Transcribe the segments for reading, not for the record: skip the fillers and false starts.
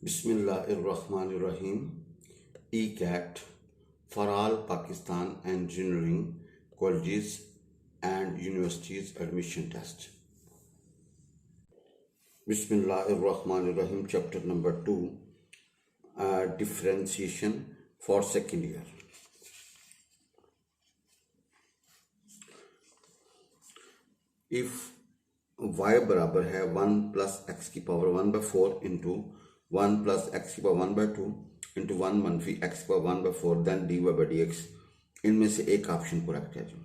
Bismillahirrahmanirrahim. ECAT for all Pakistan engineering colleges and universities admission test. Bismillahirrahmanirrahim. Chapter number 2, differentiation for second year. If y बराबर है 1 plus x की power 1/4 into 1 plus x की power 1/2 into 1 मनफी x की power 1/4 then dy by d x, इनमें से एक option correct है जी।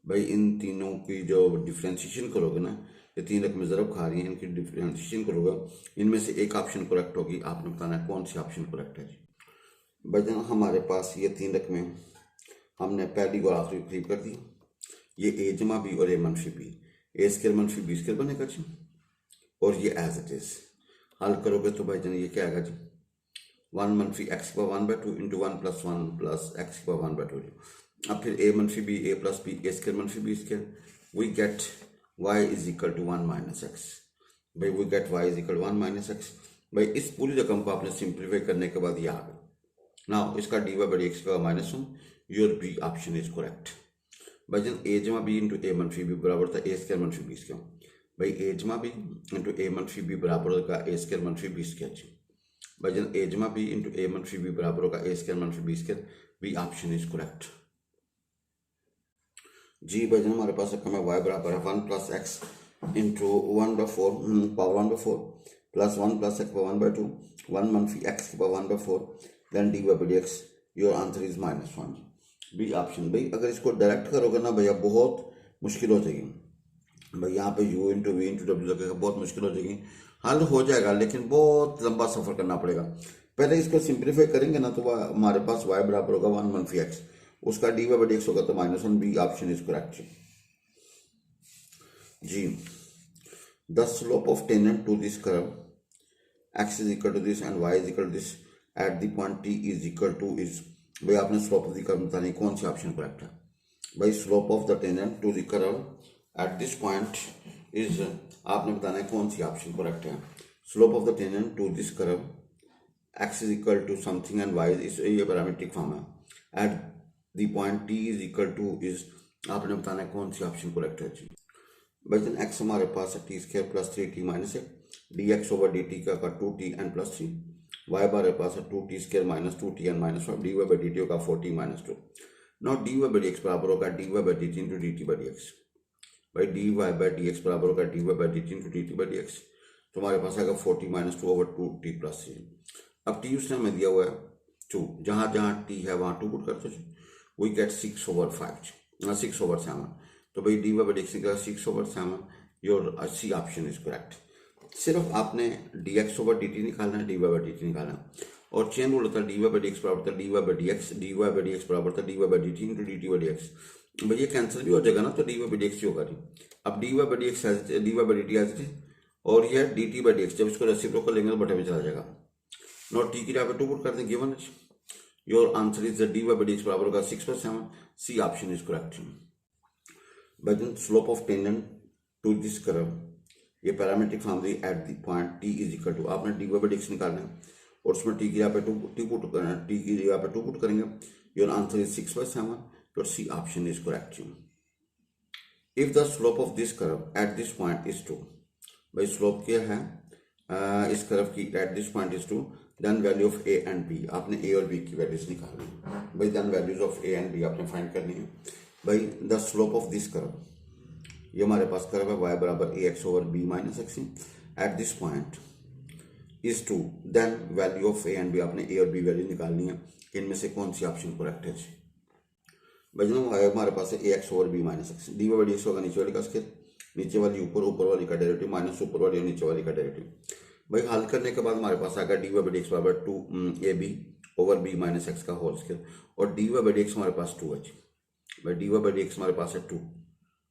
भाई इन तीनों की जो डिफ्रेंशिएशन करोगे ना, ये तीन रकमें ज़रब खा रही हैं, इनकी डिफ्रेंशिएशन करोगे, इनमें से एक ऑप्शन करेक्ट होगी। आपने बताना है कौन सी ऑप्शन करेक्ट है जी। भाई जान हमारे पास ये तीन रकमें हमने पहली और आखिरी करीब कर दी। ये ए जमा बी और ए मनफी बी, ए स्केयर मनफी बी स्केयर बनेगा जी, और ये एज इट इज हल करोगे तो भाई जान ये क्या आएगा जी, 1 मनफी एक्स की power 1/2 into 1 plus 1 plus x की पावर 1/2। अब फिर ए मनफी b, a plus b, a square मनफी b square, we get y is equal to 1 minus x. भाई we get y is equal 1 minus x. भाई इस पूरी रकम को आपने सिंप्लीफाई करने के बाद ये आ गया। नाउ इसका dy बाई एक्स का -1, your B option is correct. भाई जन ए जमा बी इंटू ए मनफी बी बराबर था ए स्केयर मनफी बी स्केयर। भाई ए जमा बी इंटू ए मनफी बी बराबर होगा ए स्केयर मनफी बी स्केयर जी। भाई जन ए जमा बी इंटू ए मनफी बी बराबर होगा ए स्केयर मनफी b square, B option is correct जी। भाई जन हमारे पास रकम है y बराबर है 1 plus x into 1/4 power 1/4 plus 1 plus x power 1/2 1 मनफी एक्स की power 1/4 then dy by d x, your answer is -1, B option. भाई अगर इसको डायरेक्ट करोगे ना भैया बहुत मुश्किल हो जाएगी। भाई यहाँ पे u इंटू वी इंटू डब्ल्यू लगेगा, बहुत मुश्किल हो जाएगी। हल हो जाएगा लेकिन बहुत लंबा सफर करना पड़ेगा। पहले इसको सिंप्लीफाई करेंगे ना तो हमारे पास y बराबर होगा 1 मनफी एक्स, उसका dy बाई डी एक्स होगा तो -1, बी ऑप्शन इज करेक्ट जी। The slope of tangent to this curve x is equal to this and y is equal to this at the point t is equal to is. भाई आपने slope of the curve बतानी कौन सी option correct है। भाई slope of the tangent to the curve at this point is, आपने बताना है कौन सी ऑप्शन करेक्ट है। Slope of the tangent to this curve x is equal to something and y is, ये पैरामीट्रिक फॉर्म है, at the point t is equal to is, आपने बताना है कौन सी ऑप्शन करेक्ट है जी। भाई जन x हमारे पास है T square plus 3t minus 1 dx over dt का 2t एन प्लस 3, y हमारे पास है 2t square minus 2t n minus 5 dy by dt का 4t minus 2। Now dy by dx बराबर होगा dy by dt into dt by dx। भाई dy by dx बराबर होगा dy by dt into dt by dx, तो हमारे पास आएगा 4t minus 2 over 2t plus 3। अब t उसने हमें दिया हुआ है 2, जहाँ जहाँ t है वहाँ 2 पुट करते हैं, वी गेट 6 ओवर 5, 6 ओवर 7। तो भाई dy बाई dx निकला 6 over 7, your C option is correct. सिर्फ आपने dx ओवर dt निकालना है, dy बाई dt निकालना है, और चेन रूल होता है dy बाई dx बराबर था dy by dx, dy by dx बराबर था dy by dt into dt by dx। भाई ये कैंसिल भी हो जाएगा ना तो dy बाई dx ही होगा जी। अब dy by dx dy by dt as it is, और ये dt बाई dx, जब इसको रेसिप्रोकल लेंगे तो बटे में चला जाएगा। नॉट t की जगह पे 2 पुट कर दें, गिवन है। Your answer is dy by dx बराबर होगा 6/7, C option is correct. By the slope of tangent to this curve, ये पैरामीट्रिक फॉर्म दी at the point t is equal to, आपने dy बाई dx निकालना है और उसमें t की जगह पे 2 पुट करना है, t की जगह पे 2 पुट करेंगे, your answer is 6/7, your C option is correct. If the slope of this curve at this point is 2, भाई स्लोप क्या है इस कर्व की at this point is 2, then value of a and b, आपने a और b की values निकालनी है। भाई then values of a and b आपने फाइंड करनी है। भाई the slope of this curve, ये हमारे पास कर्व है y बराबर ax over b minus x, at this point is 2, then value of a and b, आपने a और b वैल्यू निकालनी है, इनमें से कौन सी ऑप्शन करेक्ट है। भाई जन हमारे पास है ax over b minus x, dy by dx होगा नीचे वाली का स्केयर, नीचे वाली ऊपर, ऊपर वाली का डेरिवेटिव माइनस ऊपर वाली और नीचे वाली का डेरिवेटिव। भाई हल करने के बाद हमारे पास आएगा dy बाई dx बराबर 2ab over b minus x का होल स्केयर, और dy बाई dx हमारे पास 2 है। भाई dy बाई dx हमारे पास है 2,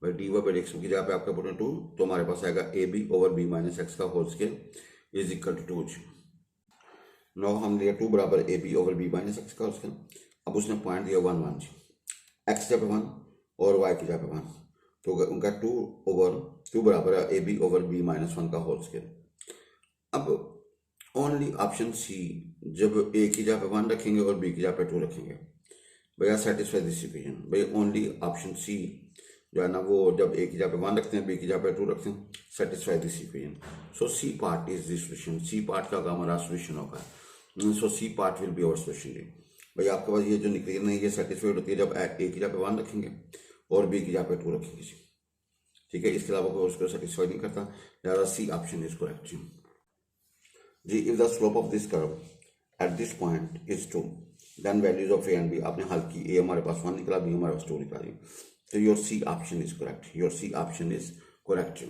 भाई dy बाई dx की जगह पे आपका पुट 2, तो हमारे पास आएगा ab over b minus x का whole square is equal to 2। Now हम लिया 2 बराबर ab over b minus x का होल स्केयर। अब उसने पॉइंट दिया 1 1 जी, x जगह पे 1 और y की जगह पे 1, तो उनका 2 बराबर है ab ओवर b माइनस 1 का होल स्केयर। अब ओनली ऑप्शन सी, जब ए की जगह पे 1 रखेंगे और बी की जगह पे 2 रखेंगे, भैया सेटिस्फाई दिस इक्वेशन। भैया ओनली ऑप्शन सी जो है ना, वो जब ए की जगह पे 1 रखते हैं, बी की जगह पे 2 रखते हैं, satisfy this equation. So C part is the solution. C part का हमारा सॉल्यूशन होगा। So C part will be our solution. भाई आपके पास ये जो निकली नहीं, ये सेटिस्फाइड होती है जब ए की जगह पे 1 रखेंगे और बी की जगह पे 2 रखेंगे जी। ठीक है, इसके अलावा कोई उसको सेटिस्फाई नहीं करता, लिहाजा सी ऑप्शन इज करेक्ट जी। जी, if the slope of this curve at this point is 2, then values of a and b, आपने हल की, ए हमारे पास 1 निकला, बी हमारे पास 2 निकला जी। तो your C option is correct, your C option is correct.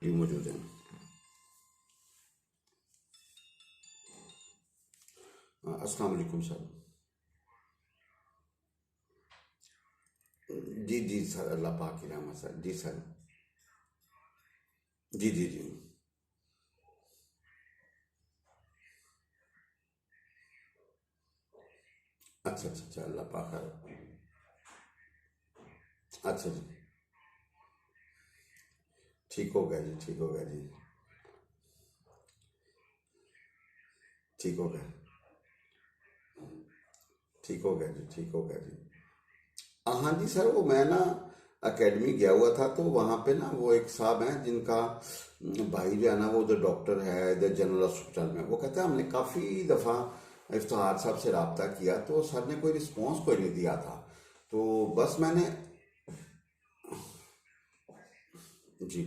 भी मौजूद हैं। अस्सलाम वालेकुम सर। जी जी सर, अल्लाह पाक की रहमत सर। जी सर। जी जी जी। अच्छा अच्छा अच्छा, अल्लाह पाक है। अच्छा जी। ठीक हो गया जी, ठीक हो गया जी। ठीक हो गया। ठीक हो गया जी, ठीक हो गया जी। हाँ जी सर, वो मैं ना एकेडमी गया हुआ था, तो वहाँ पे ना वो एक साहब हैं जिनका भाई जो है ना वो उधर डॉक्टर है, इधर जनरल हॉस्पिटल में। वो कहते हैं हमने काफ़ी दफ़ा इफ्तिखार साहब से रब्ता किया, तो सर ने कोई रिस्पॉन्स कोई नहीं दिया था। तो बस मैंने। जी।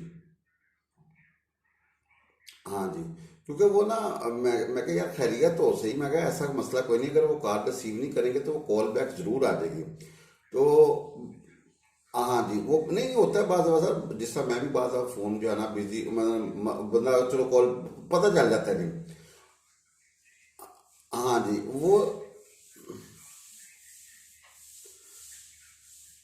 हाँ जी। क्योंकि वो ना मैं कहा यार खैरियत तो सही, मैं कहा ऐसा मसला कोई नहीं, अगर वो कॉल रिसीव नहीं करेंगे तो वो कॉल बैक जरूर आ जाएगी। तो हाँ जी, वो नहीं होता है बाज़ बाज़, जिस तरह मैं भी बाज़ फ़ोन जो है ना बिजी, मतलब बंदा चलो कॉल पता चल जाता है जी। हाँ जी वो।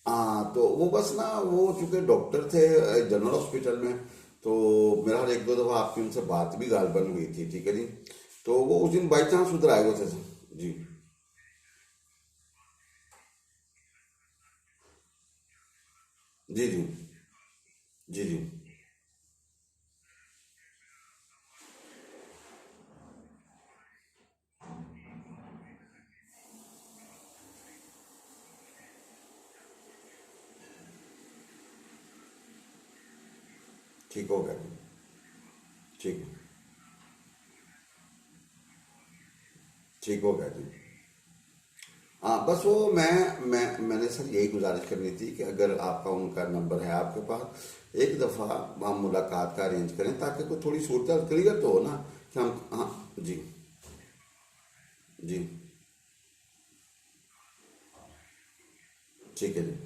हाँ तो वो बस ना वो चूंकि डॉक्टर थे जनरल हॉस्पिटल में, तो मेरा हर एक दो दफ़ा आपकी उनसे बात भी गालबन हुई थी, ठीक है जी। तो वो उस दिन बाई चांस उधर आए हुए थे। जी जी जी। जी जी। ठीक हो गया जी। ठीक। ठीक हो गया जी। हाँ बस वो मैंने सर यही गुजारिश करनी थी कि अगर आपका उनका नंबर है आपके पास, एक दफ़ा हम मुलाकात का अरेंज करें, ताकि कोई थोड़ी सूरत क्लियर तो हो ना कि हम। हाँ जी। जी। ठीक है जी।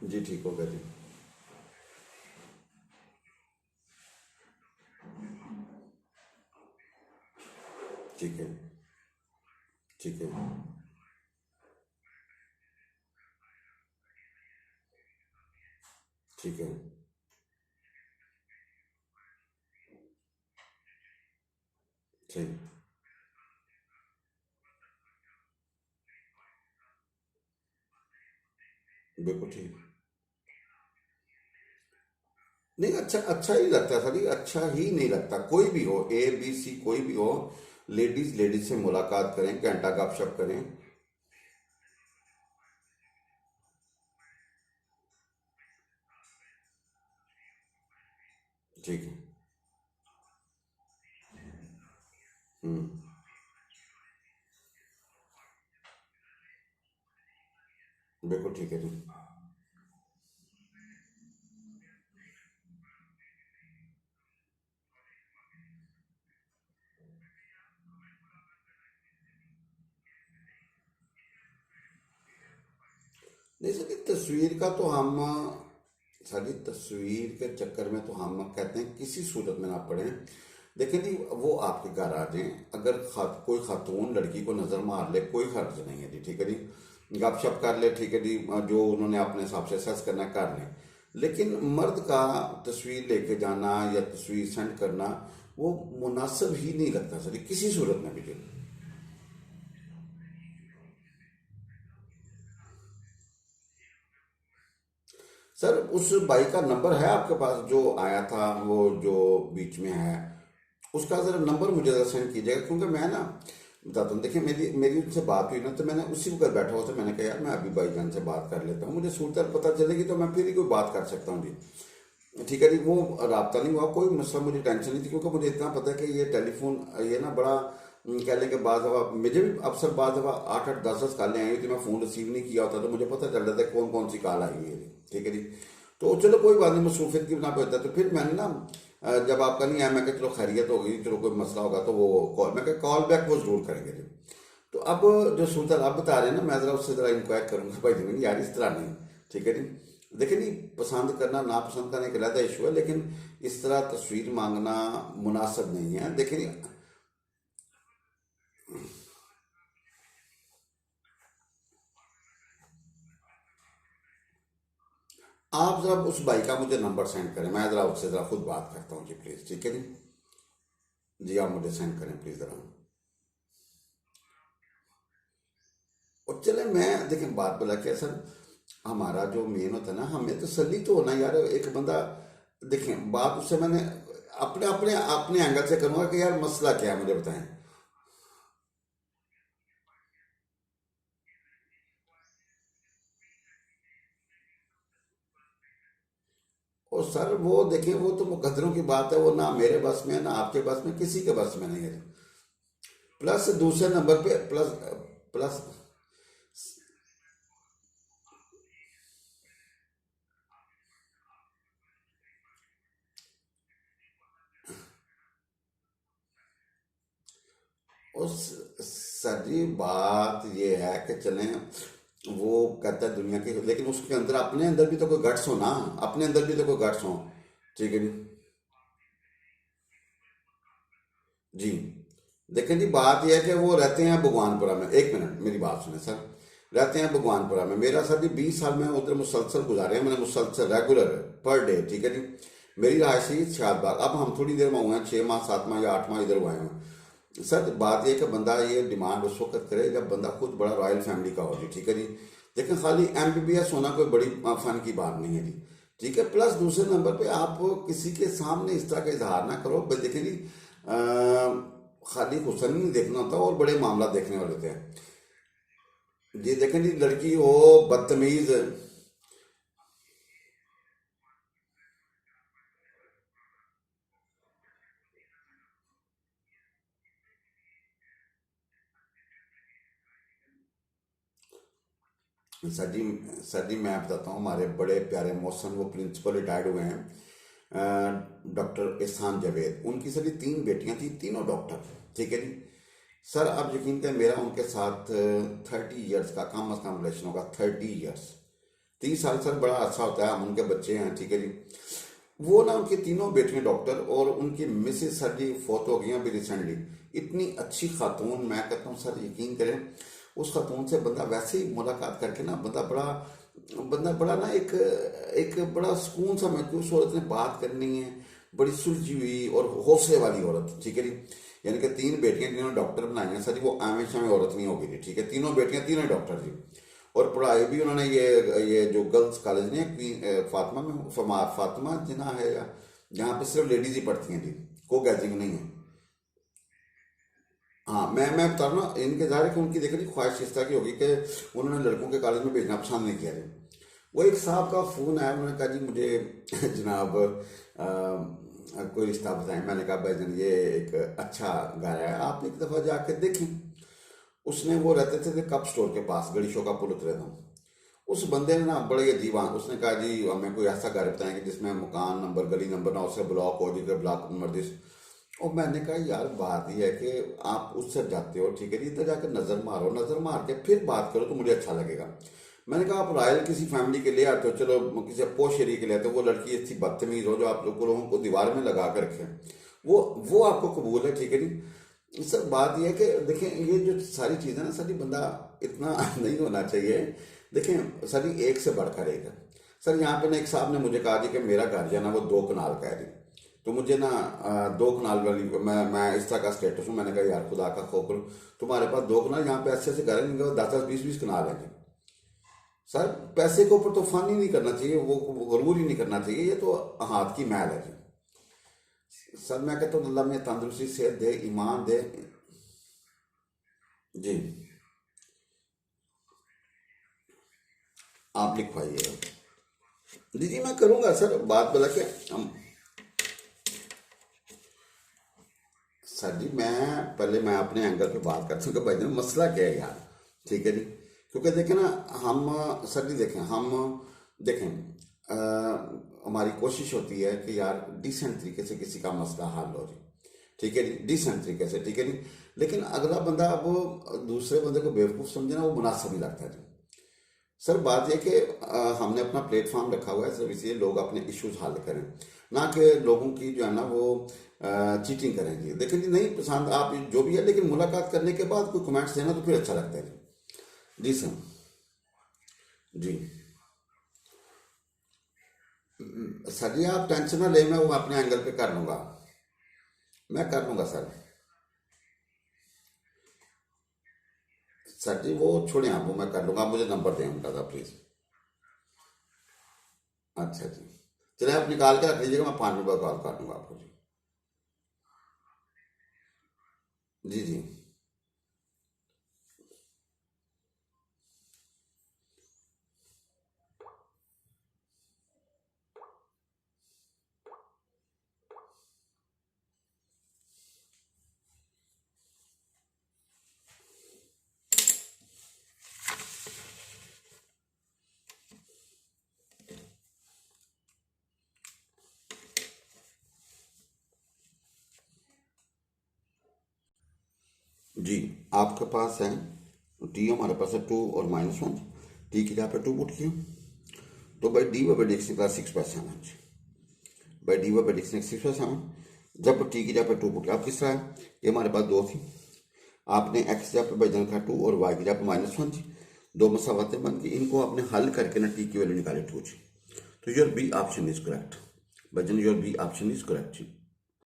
जी ठीक हो गया जी। ठीक है। ठीक है। ठीक है। ठीक। बिल्कुल ठीक। नहीं, अच्छा अच्छा ही लगता है सर, ये अच्छा ही नहीं लगता, कोई भी हो, ए बी सी कोई भी हो, लेडीज लेडीज से मुलाकात करें, घंटा गपशप करें। ठीक है। हम्म। बिल्कुल ठीक है जी। नहीं सर, तस्वीर का तो हम, सारी तस्वीर के चक्कर में तो हम कहते हैं किसी सूरत में ना पड़े। देखिए जी, वो आपके घर आ जाएं, अगर कोई खातून लड़की को नज़र मार ले, कोई हर्ज नहीं है जी, ठीक है जी। गपशप कर ले, ठीक है जी, जो उन्होंने अपने हिसाब से सर्च करना है, कर लें। लेकिन मर्द का तस्वीर लेके जाना या तस्वीर सेंड करना वो मुनासिब ही नहीं लगता सर, किसी सूरत में भी जो। सर उस बाइक का नंबर है आपके पास जो आया था, वो जो बीच में है, उसका ज़रा नंबर मुझे ज़रा सेंड कीजिएगा, क्योंकि मैं ना बताता हूँ। देखिए मेरी मेरी उनसे बात हुई ना, तो मैंने उसी वक्त बैठा हुआ था, मैंने कहा यार मैं अभी भाईजान से बात कर लेता हूँ, मुझे सूरत पता चलेगी तो मैं फिर ही कोई बात कर सकता हूँ जी। ठीक है जी, वो राब्ता नहीं हुआ, कोई मसला, मुझे टेंशन नहीं थी, क्योंकि मुझे इतना पता है कि ये टेलीफोन ये ना बड़ा कह लें कि बाद दफ़ा मुझे भी अक्सर बाद दफ़ा 8-8 10-10 कॉलें आई हुई थी, मैं फ़ोन रिसीव नहीं किया होता, तो मुझे पता चल रहा था कौन कौन सी कॉल आई हुई है जी। ठीक है जी। तो चलो कोई बात नहीं, मसरूफियत की बिना पे होता है। तो फिर मैंने ना जब आपका नहीं आया, मैं कहा चलो खैरियत हो गई, चलो कोई मसला होगा तो वो कॉल, मैं कहा कॉल बैक वो ज़रूर करेंगे जी। तो अब जो सूरत आप बता रहे हैं ना, मैं ज़रा उससे ज़रा इंक्वायर करूंगा भाई जी, यार इस तरह नहीं। ठीक है जी। देखिए नहीं, पसंद करना नापसंद करना एक अलग इशू है, लेकिन इस तरह तस्वीर मांगना मुनासिब नहीं है। देखिए नहीं, आप जरा उस भाई का मुझे नंबर सेंड करें, मैं ज़रा उससे ज़रा खुद बात करता हूँ जी प्लीज़। ठीक है जी। जी आप मुझे सेंड करें प्लीज़ ज़रा। और चले, मैं देखें बात बोला कि सर, हमारा जो मेन होता है ना, हमें तसल्ली तो होना यार, एक बंदा, देखें बात उससे मैंने अपने अपने अपने एंगल से करूँगा कि यार मसला क्या है, मुझे बताएं। और सर वो देखें, वो तो मुकद्दरों की बात है, वो ना मेरे बस में है ना आपके बस में, किसी के बस में नहीं है। प्लस दूसरे नंबर पे प्लस प्लस उस सर जी बात ये है कि चलें, वो कहता है दुनिया के, लेकिन उसके अंदर अपने अंदर भी तो कोई गट्स हो ना, अपने अंदर भी तो कोई गट्स हो। ठीक है जी। जी देखें जी, बात यह है कि वो रहते हैं भगवानपुरा में, एक मिनट मेरी बात सुने सर। रहते हैं भगवानपुरा में, मेरा सर जी 20 साल में उधर मुसलसल गुजारे हैं मैंने, मुसलसल रेगुलर पर डे। ठीक है जी। मेरी रहायशी शादबाग, अब हम थोड़ी देर में हुए हैं, 6 माह 7 माह या 8 माह इधर हुए हैं। सर बात यह है कि बंदा ये डिमांड उस वक्त करे जब बंदा खुद बड़ा रॉयल फैमिली का हो जी। ठीक है जी। लेकिन खाली MBBS होना कोई बड़ी फन की बात नहीं है जी। ठीक है। प्लस दूसरे नंबर पे आप किसी के सामने इस तरह का इजहार ना करो भाई। देखिए जी, खाली हुसन नहीं देखना होता और बड़े मामला देखने वाले होते हैं जी। देखें जी, लड़की हो बदतमीज, सर जी, सर जी मैं बताता हूँ, हमारे बड़े प्यारे मौसम वो प्रिंसिपल रिटायर्ड हुए हैं, डॉक्टर एहसान जावेद, उनकी सर जी 3 बेटियां थी, तीनों डॉक्टर। ठीक है जी। सर आप यकीन करें, मेरा उनके साथ 30 ईयर्स का कम अज कम रिलेशन होगा, 30 ईयर्स। 30 साल सर बड़ा अच्छा होता है, हम उनके बच्चे हैं। ठीक है जी। वो ना उनकी तीनों बेटियां डॉक्टर, और उनकी मिसेस सर जी फोत हो गई हैं अभी रिसेंटली। इतनी अच्छी खातून, मैं कहता हूँ सर यकीन करें, उस खातून से बंदा वैसे ही मुलाकात करके ना, बंदा बड़ा ना, एक एक बड़ा सुकून सा महसूस, औरत ने बात करनी है, बड़ी सुलझी हुई और हौसले वाली औरत। ठीक है जी। यानी कि 3 बेटियां जिन्होंने डॉक्टर बनाई हैं सर जी, वो आमे शामे औरत नहीं होगी जी। ठीक है। तीनों बेटियां, तीनों डॉक्टर जी। और पढ़ाई भी उन्होंने ये जो गर्ल्स कॉलेज ने फातिमा में, फातिमा जिना है, जहाँ पे सिर्फ लेडीज ही पढ़ती हैं जी, को गैदरिंग नहीं है। हाँ, मैं बता रहा हूँ ना, इनके ज़ाहिर है कि उनकी देखिए ख्वाहिश इस तरह की होगी कि उन्होंने लड़कों के कॉलेज में भेजना पसंद नहीं किया जी। वो एक साहब का फ़ोन आया, उन्होंने कहा जी मुझे जनाब कोई रिश्ता बताएं। मैंने कहा भाईजान ये एक अच्छा घर है, आप एक दफ़ा जाके देखें। उसने, वो रहते थे कप स्टोर के पास, गली शो का पुल उतरे था। उस बंदे ने ना बड़े अजीब उसने कहा जी हमें कोई ऐसा घर बताएं कि जिसमें मकान नंबर गली नंबर ना उससे ब्लॉक हो, जिसके ब्लॉक नंबर दिस। और मैंने कहा यार बात यह है कि आप उससे जाते हो, ठीक है जी, इधर जाकर नज़र मारो, नज़र मार के फिर बात करो तो मुझे अच्छा लगेगा। मैंने कहा आप रॉयल किसी फैमिली के लिए आते हो, चलो किसी पोश एरिया के लिए आते हो, वो लड़की इतनी बदतमीज हो जो आप लोगों को दीवार में लगा कर रखे, वो आपको कबूल है। ठीक है जी। सर बात यह है कि देखें, ये जो सारी चीज़ें ना सर जी, बंदा इतना नहीं होना चाहिए। देखें सर जी, एक से बढ़कर एक है। सर यहाँ पे ना एक साहब ने मुझे कहा जी कि मेरा घर जो है ना वो 2 कनाल का है जी। तो मुझे ना 2 कनाल वाली, मैं इस तरह का स्टेटस हूँ। मैंने कहा यार खुदा का खौफ करो, तुम्हारे पास 2 कनाल, यहाँ पे ऐसे ऐसे घर है जिनके पास 10 10 20 20 कनाल है जी। सर पैसे के ऊपर तो फन ही नहीं करना चाहिए, वो गरूर ही नहीं करना चाहिए, ये तो हाथ की मैल है जी। सर मैं कहता हूँ अल्लाह में तंदुरुस्ती, सेहत दे, ईमान दे। जी आप लिखवाइएगा। जी जी मैं करूँगा सर, बात बता के हम। सर जी मैं अपने एंगल पे बात करता हूँ कि भाई जान मसला क्या है यार। ठीक है जी। क्योंकि देखें ना, हम, सर जी देखें, हम देखें, हमारी कोशिश होती है कि यार डिसेंट तरीके से किसी का मसला हल हो जी। ठीक है जी, डिसेंट तरीके से, ठीक है जी। लेकिन अगला बंदा अब दूसरे बंदे को बेवकूफ़ समझे ना, वो मुनासिब नहीं लगता जी। सर बात यह कि हमने अपना प्लेटफॉर्म रखा हुआ है, सिर्फ इसलिए लोग अपने इश्यूज हल करें, ना कि लोगों की जो है ना वो चीटिंग करें जी। लेकिन जी नहीं पसंद आप जो भी है, लेकिन मुलाकात करने के बाद कोई कमेंट्स देना तो फिर अच्छा लगता है जी। जी सर। जी सर जी आप टेंशन ना ले, मैं वो अपने एंगल पे कर लूँगा, मैं कर लूँगा सर। सर जी वो छोड़ें आप, वो मैं कर लूँगा, आप मुझे नंबर दें उनका था प्लीज़। अच्छा जी, चलिए आप निकाल के रख लीजिएगा, मैं 5 मिनट बाद कॉल कर दूँगा आपको जी। जी जी। जी आपके पास है टी, हमारे पास है 2 और -1, टी की जगह पे 2 पुट किया, तो by d by d x plus 6/7 जी, by d by d x 6/7। जब टी की जगह पे 2 पुट किया, अब किस तरह है, ये हमारे पास 2 थी, आपने एक्स की जगह पे भाईजान का 2 और वाई की जगह पे -1 जी, 2 मसावतें बन गई, इनको आपने हल करके ना टी की वैल्यू निकाली 2 जी। तो your B option is correct भाईजान, your B option is correct ji.